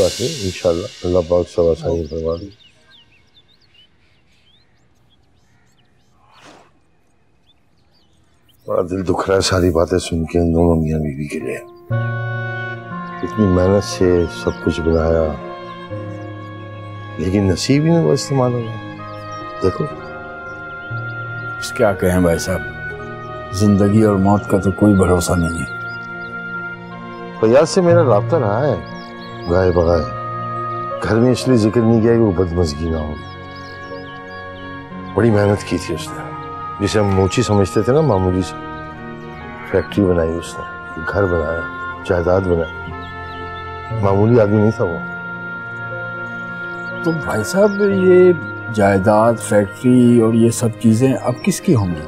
बात नहीं, इंशाल्लाह अल्लाह पाक सब आसानी करवा दे। बड़ा दिल दुख रहा है सारी बातें सुन के इन दोनों मियां बीवी के लिए। इतनी मेहनत से सब कुछ बनाया, लेकिन नसीब ही नहीं वो इस्तेमाल हो रहा। देखो क्या कहें भाई साहब, जिंदगी और मौत का तो कोई भरोसा नहीं है। फैयाज से मेरा राब्ता रहा है गाय बगाए, घर में इसलिए जिक्र नहीं किया कि वो बदमज़गी ना हो। बड़ी मेहनत की थी उसने, जिसे हम मोची समझते थे ना, मामूली से फैक्ट्री बनाई उसने, घर बनाया, जायदाद बनाई। मामूली आदमी नहीं था वो। तो भाई साहब ये जायदाद, फैक्ट्री और ये सब चीजें अब किसकी होंगी?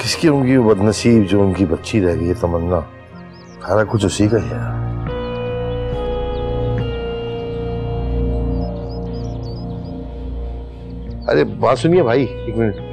किसकी होंगी? वो बदनसीब जो उनकी बच्ची रह गई है तमन्ना, सारा कुछ उसी का ही है। अरे बात सुनिए भाई, एक मिनट।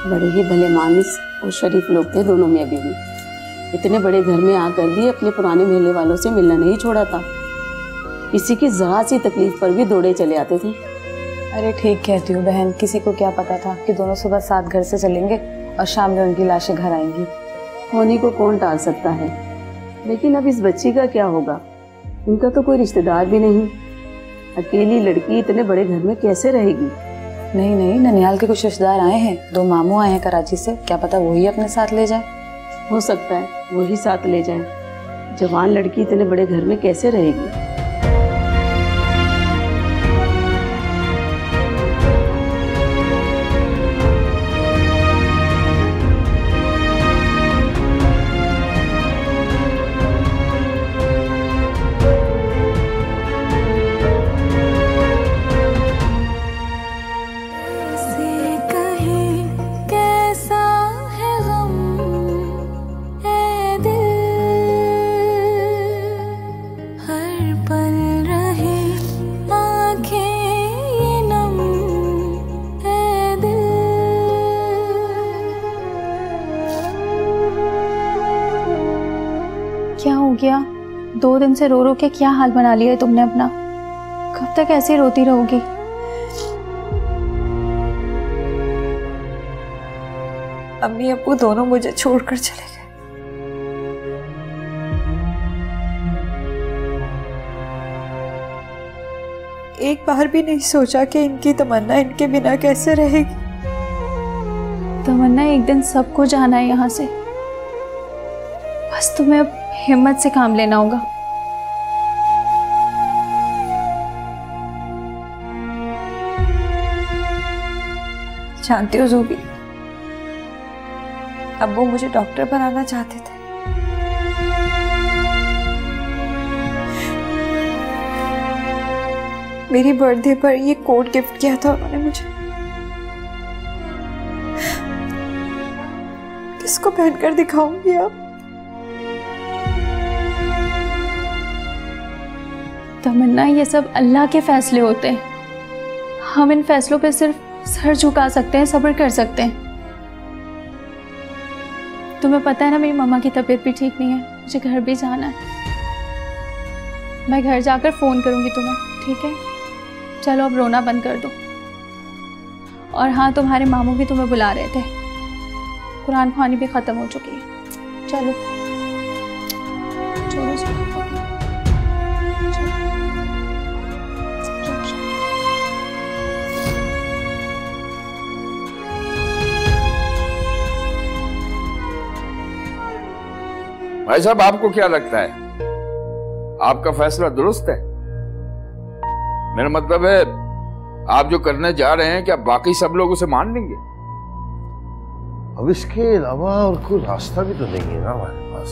बड़े ही भले मानस और शरीफ लोग थे दोनों मियां बीवी। इतने बड़े घर में आकर भी अपने पुराने मेले वालों से मिलना नहीं छोड़ा था। किसी की जरा सी तकलीफ पर भी दौड़े चले आते थे। अरे ठीक कहती हूँ बहन, किसी को क्या पता था कि दोनों सुबह साथ घर से चलेंगे और शाम में उनकी लाशें घर आएंगी। होने को कौन टाल सकता है, लेकिन अब इस बच्ची का क्या होगा? उनका तो कोई रिश्तेदार भी नहीं। अकेली लड़की इतने बड़े घर में कैसे रहेगी? नहीं नहीं, ननिहाल के कुछ रिश्तेदार आए हैं, 2 मामू आए हैं कराची से, क्या पता वही अपने साथ ले जाए। हो सकता है वही साथ ले जाए। जवान लड़की इतने बड़े घर में कैसे रहेगी? क्या हो गया? 2 दिन से रो रो के क्या हाल बना लिया है तुमने अपना? कब तक ऐसे रोती रहोगी? अम्मी अब्बू दोनों मुझे छोड़कर चले गए। एक बार भी नहीं सोचा कि इनकी तमन्ना इनके बिना कैसे रहेगी। तमन्ना एक दिन सबको जाना है यहाँ से, बस तुम्हें अब हिम्मत से काम लेना होगा। जानती हो ज़ूबी, अब्बू मुझे डॉक्टर बनाना चाहते थे। मेरी बर्थडे पर ये कोट गिफ्ट किया था उन्होंने मुझे। किसको पहनकर दिखाऊंगी अब? तमन्ना, ये सब अल्लाह के फैसले होते हैं। हम इन फैसलों पे सिर्फ सर झुका सकते हैं, सब्र कर सकते हैं। तुम्हें पता है ना मेरी मम्मा की तबीयत भी ठीक नहीं है, मुझे घर भी जाना है। मैं घर जाकर फ़ोन करूँगी तुम्हें, ठीक है? चलो अब रोना बंद कर दो। और हाँ, तुम्हारे मामू भी तुम्हें बुला रहे थे, कुरान ख़वानी भी ख़त्म हो चुकी है। चलो चलो चलो। भाई साहब, आपको क्या लगता है, आपका फैसला दुरुस्त है? मेरा मतलब है आप जो करने जा रहे हैं क्या बाकी सब लोग उसे मान लेंगे? अब इसके अलावा और कोई रास्ता भी तो नहीं है ना हमारे पास।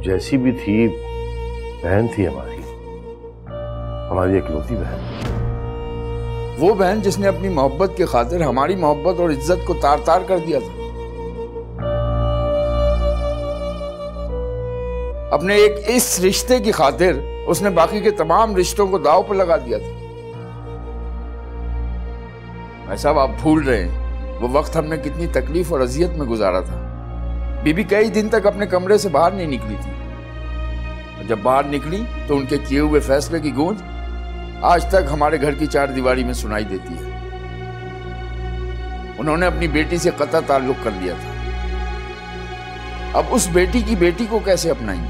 जैसी भी थी बहन थी हमारी इकलौती बहन। वो बहन जिसने अपनी मोहब्बत की खातिर हमारी मोहब्बत और इज्जत को तार तार कर दिया था। अपने एक इस रिश्ते की खातिर उसने बाकी के तमाम रिश्तों को दांव पर लगा दिया था। भाई साहब, आप भूल रहे हैं वो वक्त हमने कितनी तकलीफ और अजियत में गुजारा था। बीबी कई दिन तक अपने कमरे से बाहर नहीं निकली थी, और जब बाहर निकली तो उनके किए हुए फैसले की गूंज आज तक हमारे घर की चार दीवारी में सुनाई देती है। उन्होंने अपनी बेटी से कतई ताल्लुक कर लिया था। अब उस बेटी की बेटी को कैसे अपनाएंगे?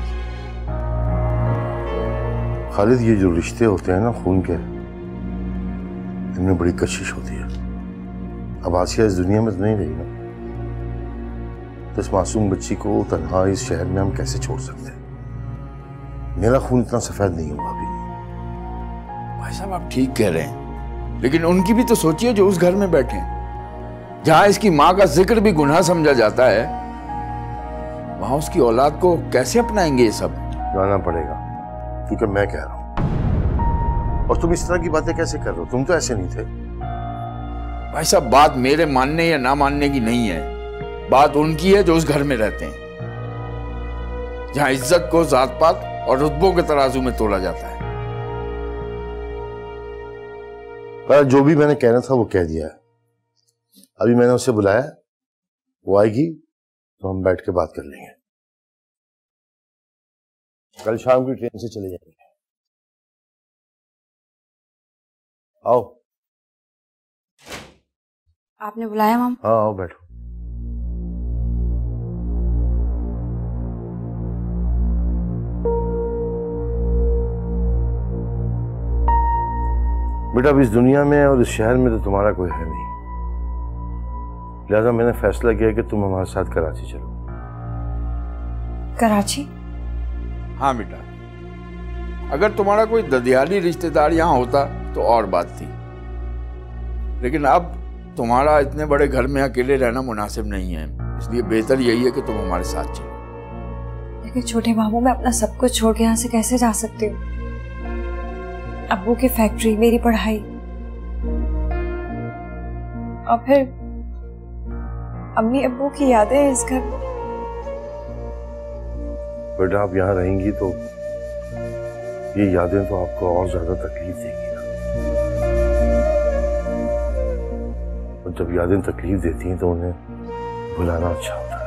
खालिद, ये जो रिश्ते होते हैं ना खून के, इनमें बड़ी कशिश होती है। अब आसिया इस दुनिया में तो नहीं रही ना, तो इस मासूम बच्ची को तन्हा इस शहर में हम कैसे छोड़ सकते हैं? मेरा खून इतना सफेद नहीं हुआ अभी। भाई साहब, आप ठीक कह रहे हैं, लेकिन उनकी भी तो सोचिए जो उस घर में बैठे हैं, जहां इसकी माँ का जिक्र भी गुनाह समझा जाता है, वहां उसकी औलाद को कैसे अपनाएंगे ये सब? जाना पड़ेगा, क्योंकि मैं कह रहा हूं। और तुम इस तरह की बातें कैसे कर रहे हो? तुम तो ऐसे नहीं थे। भाई साहब, बात मेरे मानने या ना मानने की नहीं है, बात उनकी है जो उस घर में रहते हैं, जहां इज्जत को जात पात और रुतबों के तराजू में तोला जाता है। पर जो भी मैंने कहना था वो कह दिया है। अभी मैंने उसे बुलाया, वो आएगी तो हम बैठ के बात कर लेंगे। कल शाम की ट्रेन से चले जाएंगे। आओ। आपने बुलाया माम? हाँ, आओ बैठो। बेटा, अब इस दुनिया में और इस शहर में तो तुम्हारा कोई है नहीं, लिहाजा मैंने फैसला किया कि तुम हमारे साथ कराची चलो। कराची? हाँ बेटा, अगर तुम्हारा कोई ददियाली रिश्तेदार यहाँ होता तो और बात थी, लेकिन अब तुम्हारा इतने बड़े घर में अकेले रहना मुनासिब नहीं है, इसलिए बेहतर यही है कि तुम हमारे साथ चलो। लेकिन छोटे मामू, मैं अपना सब कुछ छोड़ के यहाँ से कैसे जा सकती हूँ? अब्बू की फैक्ट्री, मेरी पढ़ाई, और फिर अम्मी अब्बू की यादें इस घर में। बेटा, आप यहाँ रहेंगी तो ये यादें तो आपको और ज्यादा तकलीफ देंगी ना, और जब यादें तकलीफ देती हैं तो उन्हें भुलाना अच्छा होता है।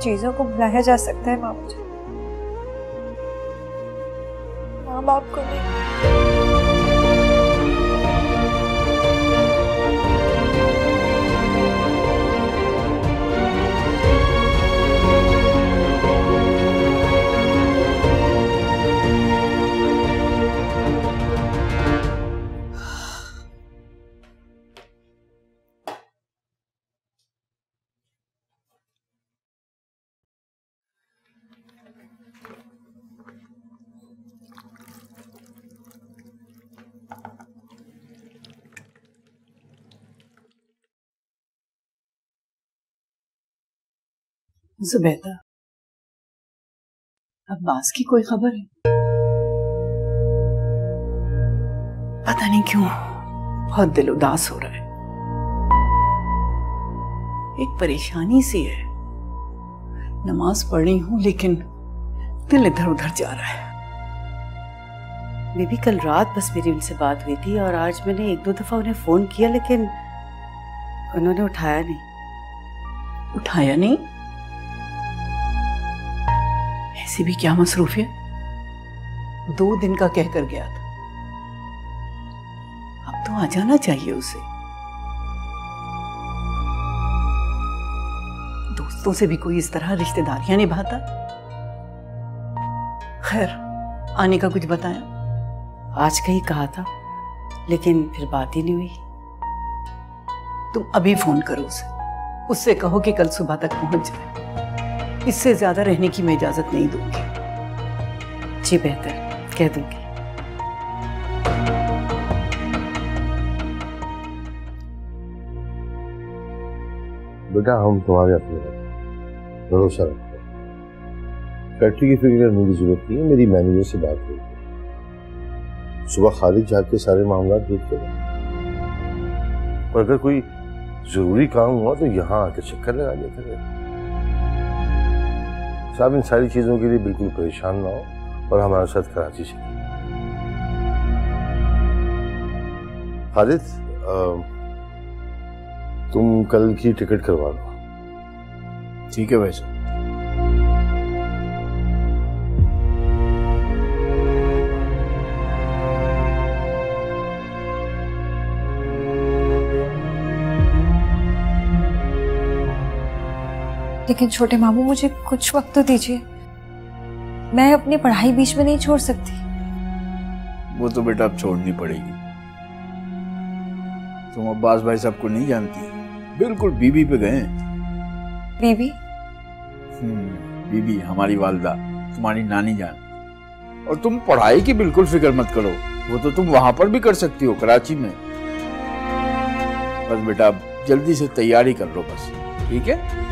चीजों को भुलाया जा सकता है मामू जी, माँ बाप को नहीं। जुबैदा, अब्बास की कोई खबर है? पता नहीं क्यों बहुत दिल उदास हो रहा है, एक परेशानी सी है। नमाज पढ़ रही हूं लेकिन दिल इधर उधर जा रहा है। बेबी, कल रात बस मेरी उनसे बात हुई थी और आज मैंने एक दो दफा उन्हें फोन किया, लेकिन उन्होंने उठाया नहीं। उठाया नहीं? ऐसी भी क्या मसरूफियत? 2 दिन का कहकर गया था, अब तो आ जाना चाहिए उसे। दोस्तों से भी कोई इस तरह रिश्तेदारियां निभाता? खैर, आने का कुछ बताया? आज का ही कहा था, लेकिन फिर बात ही नहीं हुई। तुम अभी फोन करो उसे, उससे कहो कि कल सुबह तक पहुंच जाए। इससे ज्यादा रहने की मैं इजाजत नहीं दूंगी। जी बेहतर। कह दूंगी। बेटा हम तुम्हारे अपने भरोसा रखते हैं। फैक्ट्री की फिक्र करने की जरूरत नहीं है, मेरी मैनेजर से बात हुई, सुबह खालिद जाके सारे मामला देख कर, और अगर कोई जरूरी काम हुआ तो यहाँ आके चक्कर लगा लिया करें। साहब इन सारी चीजों के लिए बिल्कुल परेशान ना हो और हमारे साथ कराची चलिए। खालिद तुम कल की टिकट करवा लो। ठीक है भाई साहब। लेकिन छोटे मामू मुझे कुछ वक्त तो दीजिए, मैं अपनी पढ़ाई बीच में नहीं छोड़ सकती। वो तो बेटा अब छोड़नी पड़ेगी। तुम अब्बास भाई साहब को नहीं जानती, बिल्कुल बीबी पे गए। बीबी? बीबी हमारी वालदा, तुम्हारी नानी जान। और तुम पढ़ाई की बिल्कुल फिक्र मत करो, वो तो तुम वहां पर भी कर सकती हो, कराची में। बस बेटा अब जल्दी से तैयारी कर लो बस, ठीक है?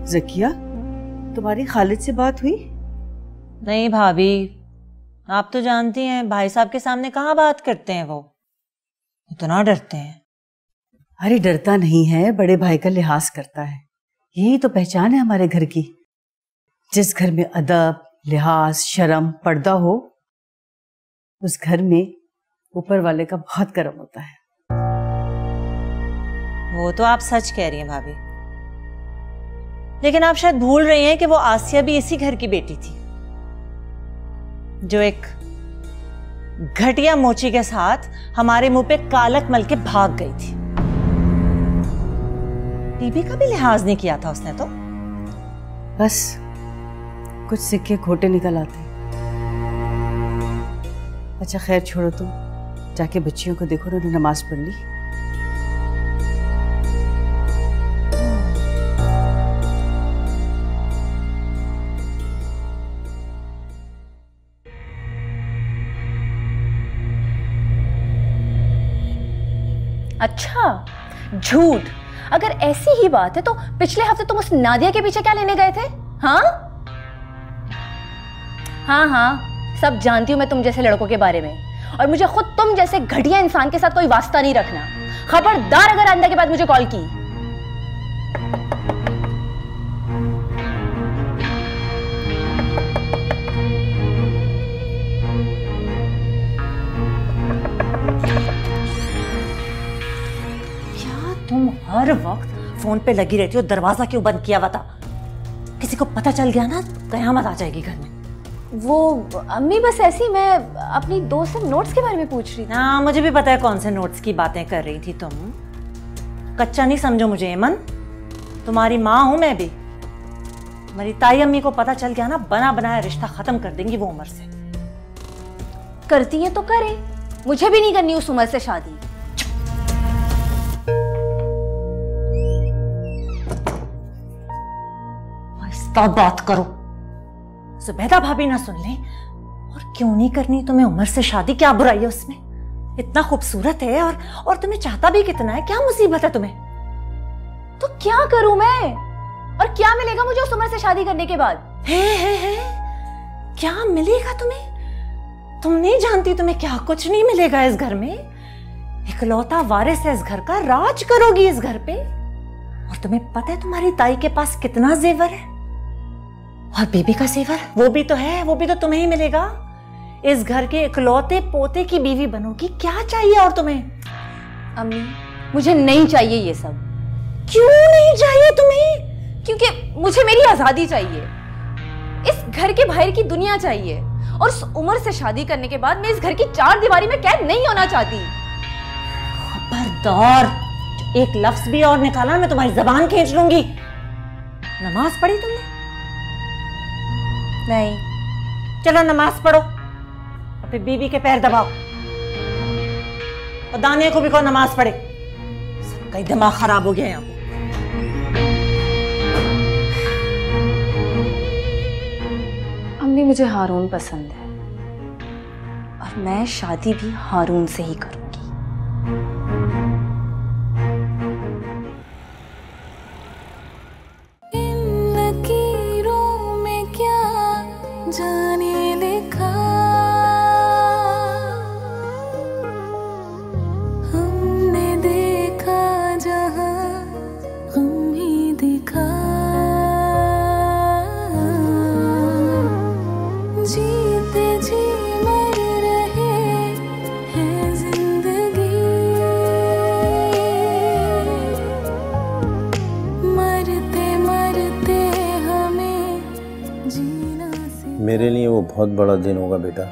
ज़किया, तुम्हारी खालिद से बात हुई? नहीं भाभी, आप तो जानती हैं भाई साहब के सामने कहाँ बात करते हैं, वो इतना डरते हैं। अरे डरता नहीं है, बड़े भाई का लिहाज करता है। यही तो पहचान है हमारे घर की। जिस घर में अदब, लिहाज, शर्म, पर्दा हो, उस घर में ऊपर वाले का बहुत करम होता है। वो तो आप सच कह रही हैं भाभी, लेकिन आप शायद भूल रही हैं कि वो आसिया भी इसी घर की बेटी थी, जो एक घटिया मोची के साथ हमारे मुंह पे कालक मल के भाग गई थी। बीबी का भी लिहाज नहीं किया था उसने तो। बस कुछ सिक्के खोटे निकल आते। अच्छा खैर छोड़ो, तुम जाके बच्चियों को देखो, उन्होंने नमाज पढ़ ली। अच्छा झूठ, अगर ऐसी ही बात है तो पिछले हफ्ते तुम उस नादिया के पीछे क्या लेने गए थे? हाँ हाँ हाँ, सब जानती हूं मैं तुम जैसे लड़कों के बारे में, और मुझे खुद तुम जैसे घटिया इंसान के साथ कोई वास्ता नहीं रखना। खबरदार अगर आंदा के बाद मुझे कॉल की। तुम हर वक्त फोन पे लगी रहती हो, दरवाजा क्यों बंद किया हुआ था? किसी को पता चल गया ना, कयामत आ जाएगी घर में। वो अम्मी बस ऐसी, मैं अपनी दोस्त से नोट्स के बारे में पूछ रही थी। हाँ मुझे भी पता है कौन से नोट्स की बातें कर रही थी तुम। कच्चा नहीं समझो मुझे एमन, तुम्हारी माँ हूं मैं भी। तुम्हारी ताई अम्मी को पता चल गया ना, बना बनाया रिश्ता खत्म कर देंगी वो उम्र से। करती है तो करे, मुझे भी नहीं करनी उस उम्र से शादी। बात करो, जुबैदा भाभी ना सुन ले। और क्यों नहीं करनी तुम्हें उम्र से शादी, क्या बुराई है उसमें? इतना खूबसूरत है और तुम्हें चाहता भी कितना है, क्या मुसीबत है तुम्हें? तो क्या करूं मैं, और क्या मिलेगा मुझे उस उम्र से शादी करने के बाद? है क्या मिलेगा तुम्हें? तुम नहीं जानती तुम्हें क्या कुछ नहीं मिलेगा इस घर में। इकलौता वारिस है इस घर का, राज करोगी इस घर पे। और तुम्हें पता है तुम्हारी ताई के पास कितना जेवर है, और बीबी का जेवर वो भी तो है, वो भी तो तुम्हें ही मिलेगा। इस घर के इकलौते पोते की बीवी बनोगी, क्या चाहिए और तुम्हें? अम्मी मुझे नहीं चाहिए ये सब। क्यों नहीं चाहिए तुम्हें? क्योंकि मुझे मेरी आजादी चाहिए, इस घर के बाहर की दुनिया चाहिए, और उस उम्र से शादी करने के बाद मैं इस घर की 4 दीवारी में कैद नहीं होना चाहती। खबरदार, एक लफ्ज भी और निकाला मैं तुम्हारी जबान खींच लूंगी। नमाज पढ़ी तुमने? नहीं। चलो नमाज पढ़ो, फिर बीवी के पैर दबाओ और दानिया को भी कहो नमाज पढ़े। सबका ही दिमाग खराब हो गया यहाँ पे। अम्मी, मुझे हारून पसंद है और मैं शादी भी हारून से ही करूंगी। इन लकीरों में क्या जाने लिखा, हमने देखा जहां गम ही दिखा, जीते जी मर रहे हैं जिंदगी, मरते मरते हमें जीना से। मेरे लिए वो बहुत बड़ा दिन होगा बेटा,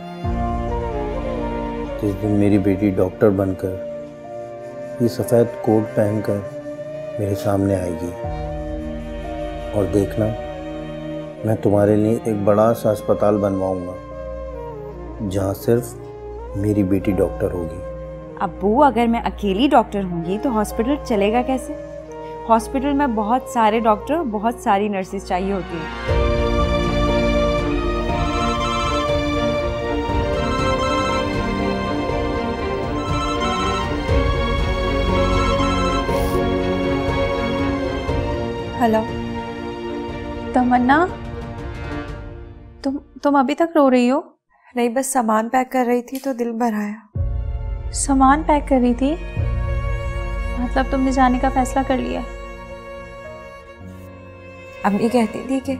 जिस दिन मेरी बेटी डॉक्टर बनकर ये सफ़ेद कोट पहनकर मेरे सामने आएगी। और देखना, मैं तुम्हारे लिए एक बड़ा सा अस्पताल बनवाऊंगा जहाँ सिर्फ मेरी बेटी डॉक्टर होगी। अब्बू, अगर मैं अकेली डॉक्टर होंगी तो हॉस्पिटल चलेगा कैसे? हॉस्पिटल में बहुत सारे डॉक्टर, बहुत सारी नर्सेज चाहिए होती हैं। हेलो तमन्ना, तुम अभी तक रो रही हो? नहीं, बस सामान पैक कर रही थी तो दिल भर आया। सामान पैक कर रही थी? मतलब तुमने जाने का फैसला कर लिया? अम्मी कहती थी कि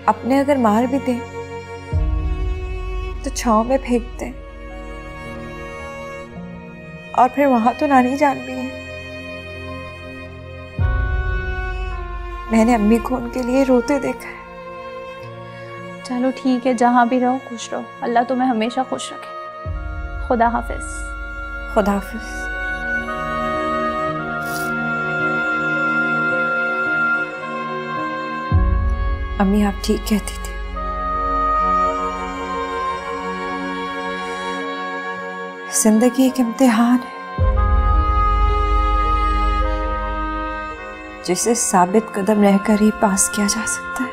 अपने अगर मार भी दें तो छांव में फेंक दें, और फिर वहां तो नानी जान भी है। मैंने अम्मी को उनके लिए रोते देखा है। चलो ठीक है, जहाँ भी रहो खुश रहो। अल्लाह तुम्हें हमेशा खुश रखे। खुदा हाफिज। खुदा हाफिज। अम्मी, आप ठीक कहती थी। जिंदगी एक इम्तिहान है जिसे साबित कदम रहकर ही पास किया जा सकता है।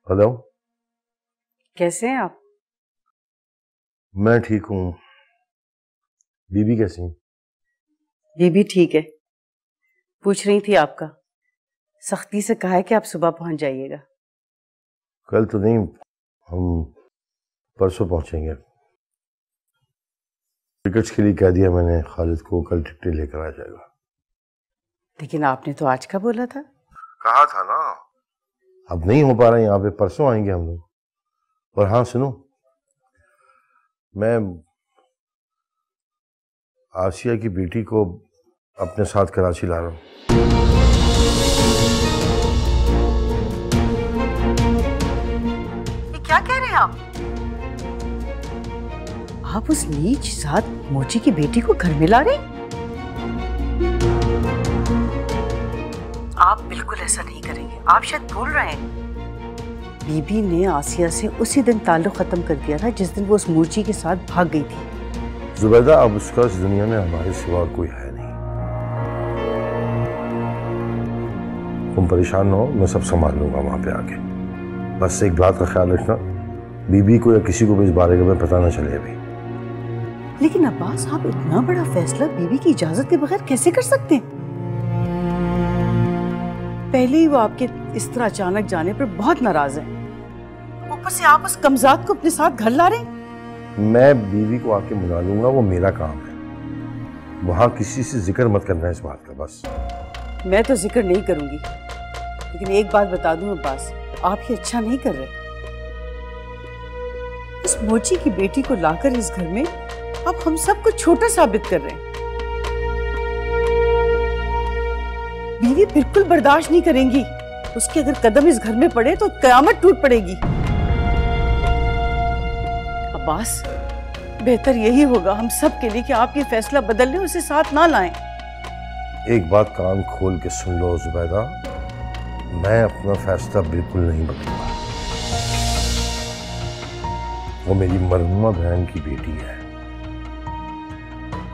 हेलो, कैसे हैं आप? मैं ठीक हूँ। बीबी कैसी है? बीबी ठीक है। पूछ रही थी आपका, सख्ती से कहा है कि आप सुबह पहुंच जाइएगा। कल तो नहीं, हम परसों पहुंचेंगे। टिकट्स के लिए कह दिया मैंने खालिद को, कल टिकटें लेकर आ जाएगा। लेकिन आपने तो आज का बोला था। कहा था ना, अब नहीं हो पा रहा है यहाँ पे, परसों आएंगे हम लोग। और हाँ सुनो, मैं आसिया की बेटी को अपने साथ कराची ला रहा हूँ। ये क्या कह रहे हैं आप? आप उस नीच जात मोची की बेटी को घर में ला रहे? आप बिल्कुल ऐसा नहीं करेंगे। आप शायद भूल रहे हैं, बीबी ने आसिया से उसी दिन ताल्लुक खत्म कर दिया था जिस दिन वो उस मूर्ची के साथ भाग गई थी। जुबैदा, अब उसका इस दुनिया में हमारे सिवा कोई है नहीं। तुम परेशान न हो, मैं सब संभाल लूंगा वहां पे आके। बस एक बात का ख्याल रखना, बीबी को या किसी को भी इस बारे में पता ना चले अभी। लेकिन अब्बास, आप इतना बड़ा फैसला बीबी की इजाजत के बगैर कैसे कर सकते हैं? पहले ही वो आपके इस तरह अचानक जाने पर बहुत नाराज है, ऊपर से आप उस कमजात को अपने साथ घर ला रहे हैं। मैं बीवी को आके मना लूंगा, वो मेरा काम है। वहां किसी से जिक्र मत करना इस बात का बस। मैं तो जिक्र नहीं करूंगी, लेकिन एक बात बता दूं अब्बास, आप ये अच्छा नहीं कर रहे। इस मोची की बेटी को लाकर इस घर में आप हम सबको छोटा साबित कर रहे हैं। बीवी बिल्कुल बर्दाश्त नहीं करेंगी, उसके अगर कदम इस घर में पड़े तो कयामत टूट पड़ेगी। अब्बास, बेहतर यही होगा हम सब के लिए कि आप ये फैसला बदल लें, उसे साथ ना लाएं। एक बात कान खोल के सुन लो जुबैदा, मैं अपना फैसला बिल्कुल नहीं बदलूंगा। वो मेरी मरहुमा बहन की बेटी है।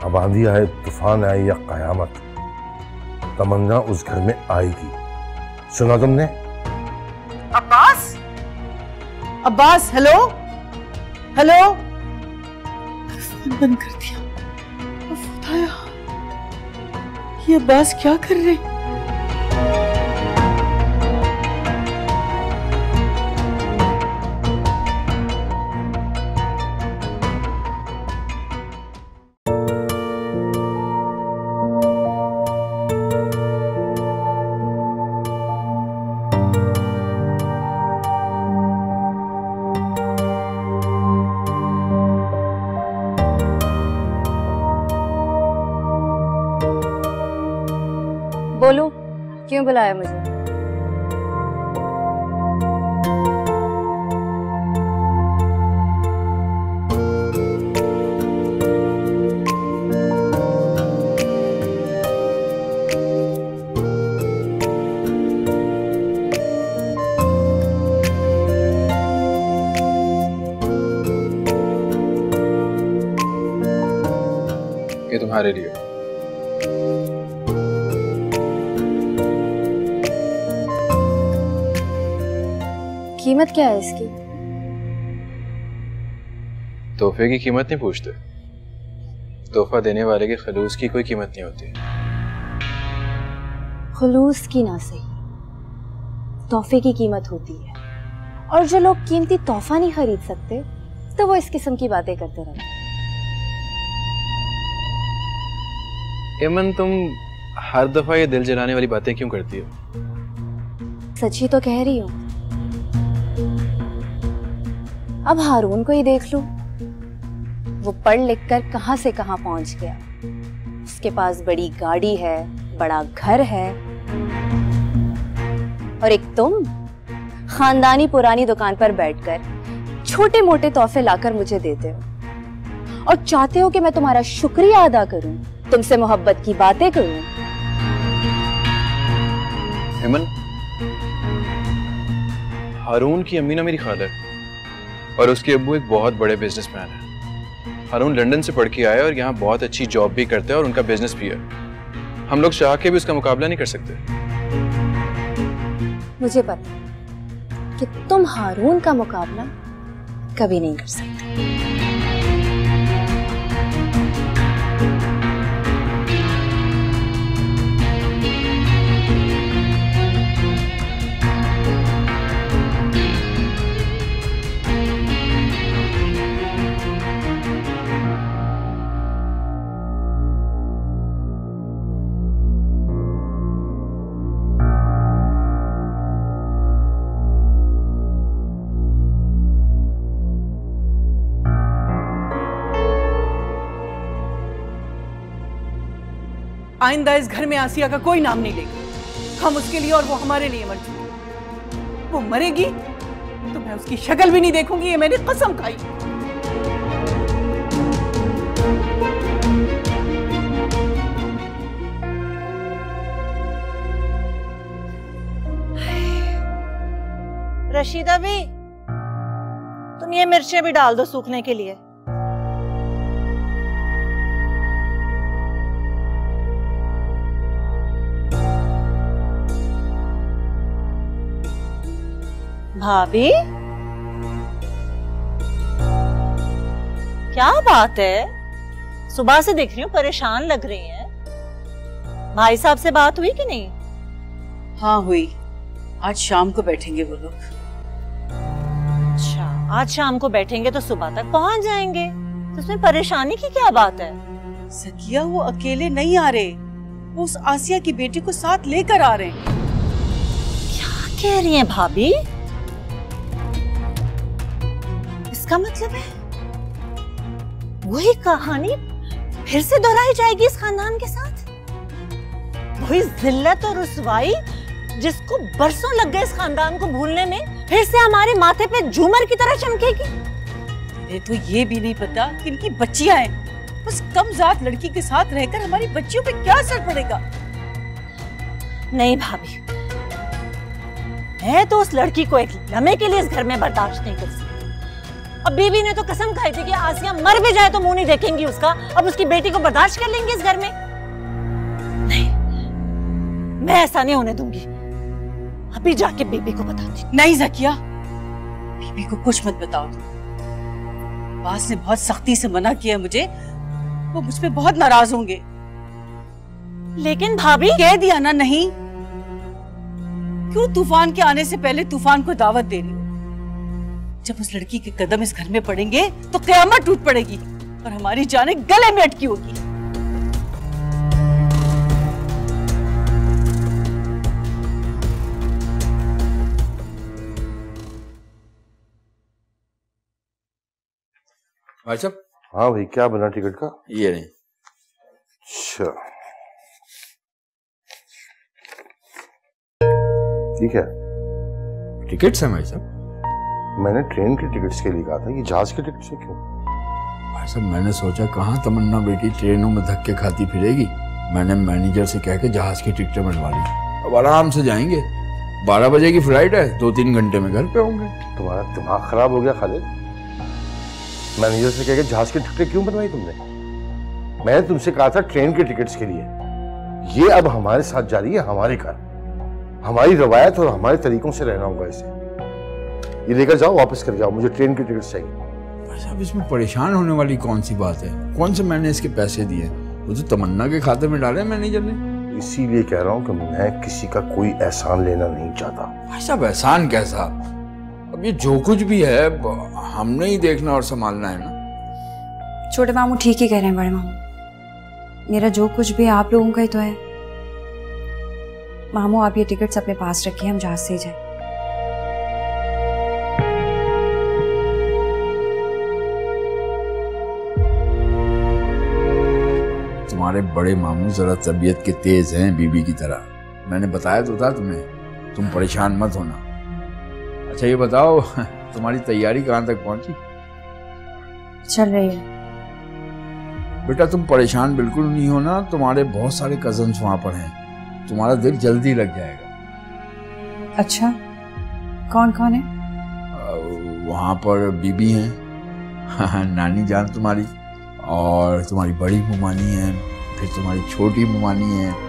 अब आंधी आए, तूफान आए या कयामत, तमन्ना उस घर में आएगी। सुना तुमने? Abbas, Abbas, hello hello. Phone बंद कर दिया। उठाया। ये अब्बास क्या कर रहे हैं? बोलो, क्यों बुलाया मुझे? ये तुम्हारे लिए। कीमत क्या है इसकी? तोहफे की कीमत नहीं पूछते, तोहफा देने वाले के खलूस की कोई कीमत नहीं होती। खुलूस की ना सही, तोहफे की कीमत होती है। और जो लोग कीमती तोहफा नहीं खरीद सकते तो वो इस किस्म की बातें करते रहते हैं। इमन, तुम हर दफा ये दिल जलाने वाली बातें क्यों करती हो? सच ही तो कह रही हूँ। अब हारून को ही देख लो, वो पढ़ लिख कर कहां से कहां पहुंच गया। उसके पास बड़ी गाड़ी है, बड़ा घर है, और एक तुम खानदानी पुरानी दुकान पर बैठकर छोटे मोटे तोहफे लाकर मुझे देते हो और चाहते हो कि मैं तुम्हारा शुक्रिया अदा करूं, तुमसे मोहब्बत की बातें करूं। इमन, हारून की अम्मी ना मेरी खाला है और उसके अब्बू एक बहुत बड़े बिजनेसमैन है। हारून लंदन से पढ़ के आया और यहाँ बहुत अच्छी जॉब भी करते हैं और उनका बिजनेस भी है। हम लोग चाह के भी उसका मुकाबला नहीं कर सकते। मुझे पता कि तुम हारून का मुकाबला कभी नहीं कर सकते। आइंदा इस घर में आसिया का कोई नाम नहीं लेगा। हम उसके लिए और वो हमारे लिए मर चुकी। वो मरेगी तो मैं उसकी शक्ल भी नहीं देखूंगी, ये मैंने कसम खाई। रशीदा भी, तुम ये मिर्चें भी डाल दो सूखने के लिए। भाभी, क्या बात है? सुबह से देख रही हूँ परेशान लग रही हैं। भाई साहब से बात हुई कि नहीं? हाँ हुई, आज शाम को बैठेंगे वो लोग। अच्छा, आज शाम को बैठेंगे तो सुबह तक पहुंच जाएंगे, तो उसमें परेशानी की क्या बात है? सकिया वो अकेले नहीं आ रहे, वो उस आसिया की बेटी को साथ लेकर आ रहे हैं। क्या कह रही हैं भाभी? इसका मतलब है वही कहानी फिर से दोहराई जाएगी इस खानदान के साथ? वही जिल्लत और रुसवाई जिसको बरसों लग गए इस खानदान को भूलने में, फिर से हमारे माथे पे झूमर की तरह चमकेगी? ये तो ये भी नहीं पता कि इनकी बच्चियां हैं, बस कमजात लड़की के साथ रहकर हमारी बच्चियों पे क्या असर पड़ेगा। नहीं भाभी, मैं तो उस लड़की को एक लम्हे के लिए इस घर में बर्दाश्त नहीं कर सकती। अब बीबी ने तो कसम खाई थी कि आसिया मर भी जाए तो मुंह नहीं देखेंगी उसका, अब उसकी बेटी को बर्दाश्त कर लेंगे इस घर में? नहीं, मैं ऐसा नहीं होने दूंगी। अभी जाके बीबी को बताती। नहीं जकिया, बीबी को कुछ मत बताओ तुम। बास ने बहुत सख्ती से मना किया मुझे, वो मुझ पे बहुत नाराज होंगे। लेकिन भाभी, कह दिया ना नहीं। क्यों तूफान के आने से पहले तूफान को दावत दे रही हो? जब उस लड़की के कदम इस घर में पड़ेंगे तो कयामत टूट पड़ेगी और हमारी जाने गले में अटकी होगी। भाई साहब। हाँ भाई, क्या बना टिकट का? ये नहीं। अच्छा ठीक है। टिकट्स हैं भाई साहब? मैंने ट्रेन के टिकट्स के लिए कहा था, ये जहाज के टिकट्स है क्यों? भाई साहब, मैंने सोचा कहाँ तमन्ना बेटी ट्रेनों में धक्के खाती फिरेगी, मैंने मैनेजर से कह के जहाज की टिकटें बनवा ली। अब आराम से जाएंगे, 12 बजे की फ्लाइट है, 2-3 घंटे में घर पे होंगे। तुम्हारा दिमाग खराब हो गया खालिद? मैनेजर से कह के जहाज की टिकटें क्यों बनवाई तुमने? मैंने तुमसे कहा था ट्रेन के टिकट्स के लिए। ये अब हमारे साथ जा रही है, हमारे घर, हमारी रवायत और हमारे तरीकों से रहना होगा इसे। ये लेकर जाओ, वापस कर जाओ, मुझे ट्रेन की टिकट चाहिए। भाई साहब, इसमें परेशान होने वाली कौन सी बात है? कौन से मैंने इसके पैसे दिए? वो तो तमन्ना के खाते में डाले मैनेजर ने। इसीलिए कह रहा हूँ कि मैं किसी का कोई एहसान लेना नहीं चाहता। भाई साहब, एहसान कैसा? अब ये जो कुछ भी है हमने ही देखना और संभालना है ना। छोटे मामू ठीक ही कह रहे हैं बड़े मामू, मेरा जो कुछ भी आप लोगों का ही तो है। मामू आप ये टिकट्स अपने पास रखिए, हम जहाज से ही जाए। तुम्हारे बड़े मामू जरा तबीयत के तेज हैं बीबी की तरह, मैंने बताया तो था तुम्हें, तुम परेशान मत होना। अच्छा ये बताओ, तुम्हारी तैयारी कहाँ तक पहुंची? चल रही है। बेटा तुम परेशान बिल्कुल नहीं होना, तुम्हारे बहुत सारे कजन्स वहां पर हैं, तुम्हारा दिल जल्दी लग जाएगा। अच्छा, कौन कौन है? वहां पर बीबी हैं, नानी जान तुम्हारी, और तुम्हारी बड़ी मुमानी है, फिर तुम्हारी छोटी मुमानी है।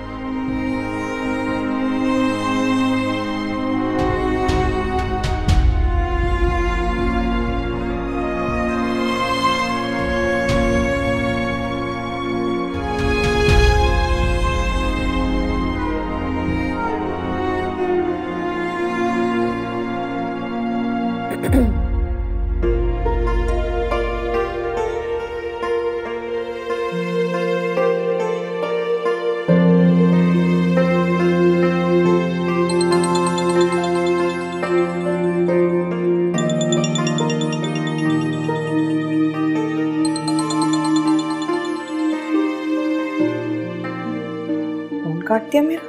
काट दिया मेरा।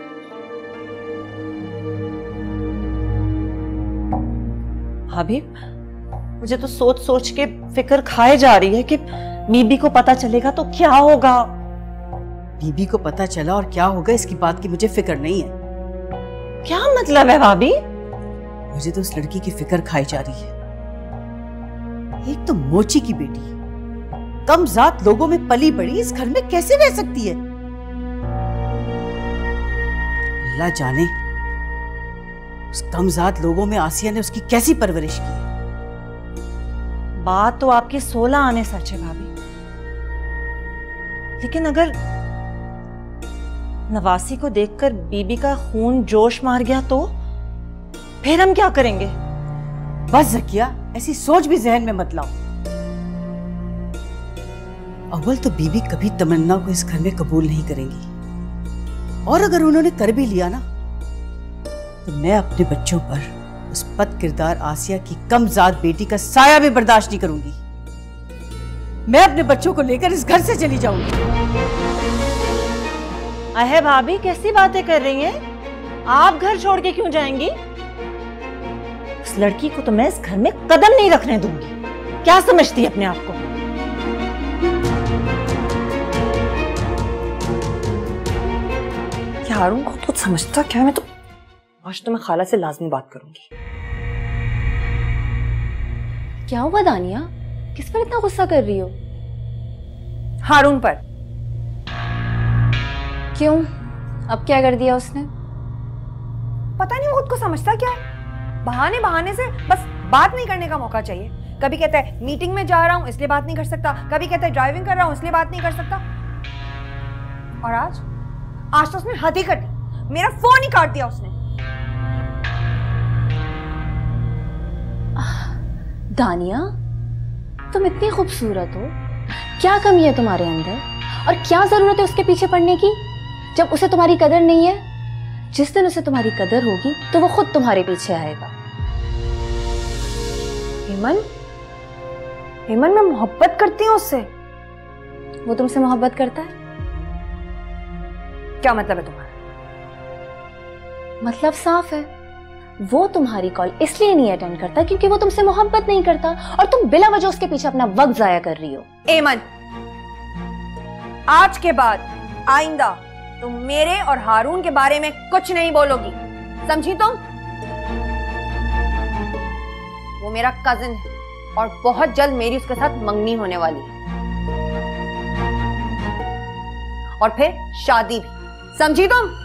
भाभी, मुझे तो सोच सोच के फिक्र खाए जा रही है कि बीबी को पता चलेगा तो क्या होगा। बीबी को पता चला और क्या होगा इसकी बात की मुझे फिक्र नहीं है। क्या मतलब है भाभी? मुझे तो उस लड़की की फिक्र खाई जा रही है। एक तो मोची की बेटी, कमजात लोगों में पली बड़ी, इस घर में कैसे रह सकती है? अल्लाह जाने उस कमजात लोगों में आसिया ने उसकी कैसी परवरिश की है। बात तो आपकी 16 आने सच है भाभी, लेकिन अगर नवासी को देखकर बीबी का खून जोश मार गया तो फिर हम क्या करेंगे? बस ज़किया, ऐसी सोच भी जहन में मत लाओ। अव्वल तो बीबी कभी तमन्ना को इस घर में कबूल नहीं करेंगी, और अगर उन्होंने कर भी लिया ना तो मैं अपने बच्चों पर उस बद किरदार आसिया की कमजाद बेटी का साया भी बर्दाश्त नहीं करूंगी। मैं अपने बच्चों को लेकर इस घर से चली जाऊंगी। अहे भाभी, कैसी बातें कर रही हैं? आप घर छोड़ के क्यों जाएंगी? उस लड़की को तो मैं इस घर में कदम नहीं रखने दूंगी। क्या समझती है अपने आप को? हारून को तो समझता क्या? मैं तो आज तो मैं खाला से लाजमी बात करूंगी। क्या हुआ दानिया? किस पर इतना गुस्सा कर रही हो? हारून पर। क्यों? अब क्या कर दिया उसने? पता नहीं वो खुद को समझता क्या है। बहाने बहाने से बस बात नहीं करने का मौका चाहिए। कभी कहता है मीटिंग में जा रहा हूं इसलिए बात नहीं कर सकता, कभी कहता है ड्राइविंग कर रहा हूं इसलिए बात नहीं कर सकता। और आज तो उसने हद ही कर दी, मेरा फोन ही काट दिया उसने। दानिया, तुम इतनी खूबसूरत हो, क्या कमी है तुम्हारे अंदर? और क्या जरूरत है उसके पीछे पड़ने की जब उसे तुम्हारी कदर नहीं है? जिस दिन उसे तुम्हारी कदर होगी तो वो खुद तुम्हारे पीछे आएगा। हेमन, हेमन, मैं मोहब्बत करती हूँ उससे। वो तुमसे मोहब्बत करता है? क्या मतलब है तुम्हारा? मतलब साफ है, वो तुम्हारी कॉल इसलिए नहीं अटेंड करता क्योंकि वो तुमसे मोहब्बत नहीं करता, और तुम बिला वजह उसके पीछे अपना वक्त जाया कर रही हो। एमन, आज के बाद आइंदा तुम मेरे और हारून के बारे में कुछ नहीं बोलोगी, समझी तुम? वो मेरा कजिन है और बहुत जल्द मेरी उसके साथ मंगनी होने वाली है, और फिर शादी भी, समझी तुम?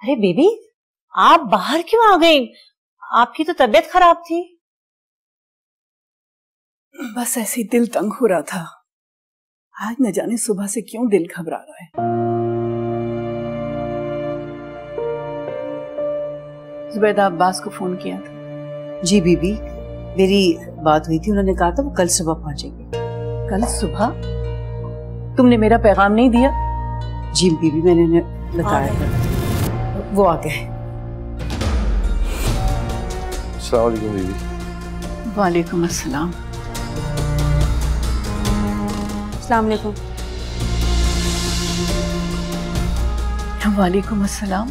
अरे बेबी, आप बाहर क्यों आ गई? आपकी तो तबीयत खराब थी। बस ऐसे दिल तंग हो रहा था। आज न जाने सुबह से क्यों दिल घबरा रहा है। जुबैदा अब्बास को फोन किया था? जी बीबी, मेरी बात हुई थी, उन्होंने कहा था वो कल सुबह पहुंचेंगे। कल सुबह? तुमने मेरा पैगाम नहीं दिया? जी बीबी, मैंने उन्हें बताया था, वो आ गए। अस्सलाम वालेकुम बीबी। वालेकुम अस्सलाम। अस्सलाम वालेकुम। वालेकुम अस्सलाम।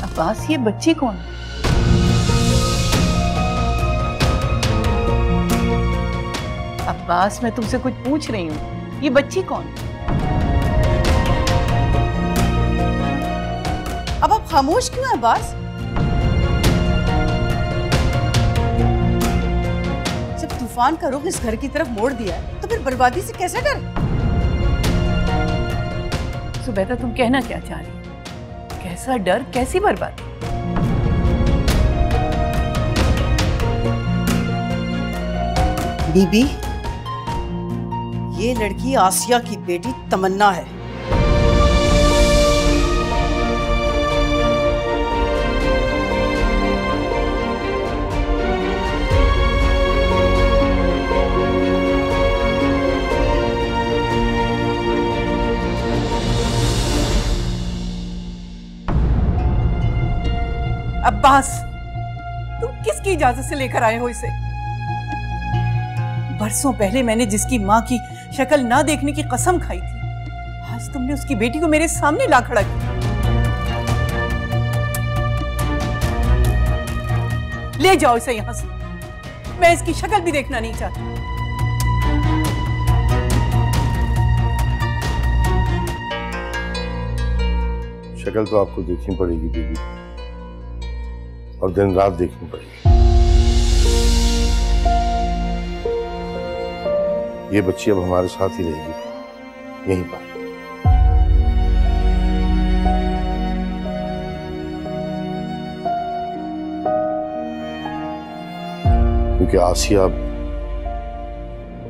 अब्बास, ये बच्ची कौन है? अब्बास, मैं तुमसे कुछ पूछ रही हूँ, ये बच्ची कौन? अब आप खामोश क्यों हैं अब्बास? जब तूफान का रुख इस घर की तरफ मोड़ दिया है तो फिर बर्बादी से कैसे डर? जुबैदा, तुम कहना क्या चाह रही हो? कैसा डर, कैसी बर्बादी? बीबी, ये लड़की आसिया की बेटी तमन्ना है। अब्बास, तुम किसकी इजाजत से लेकर आए हो इसे? बरसों पहले मैंने जिसकी माँ की शक्ल ना देखने की कसम खाई थी, आज तुमने उसकी बेटी को मेरे सामने ला खड़ा किया। ले जाओ इसे यहां से, मैं इसकी शक्ल भी देखना नहीं चाहती। शक्ल तो आपको देखनी पड़ेगी बीबी, और दिन रात देखनी पड़ेगी। ये बच्ची अब हमारे साथ ही रहेगी, यहीं पर। क्योंकि आसिया अब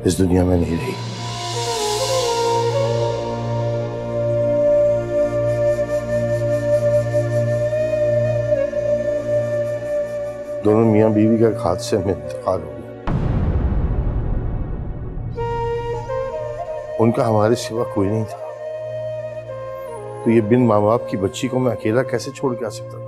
इस दुनिया में नहीं रही। दोनों मियां बीवी का एक हादसे में इंतकाल हो गया। उनका हमारे सिवा कोई नहीं था, तो ये बिन माँ बाप की बच्ची को मैं अकेला कैसे छोड़ के आ सकता था?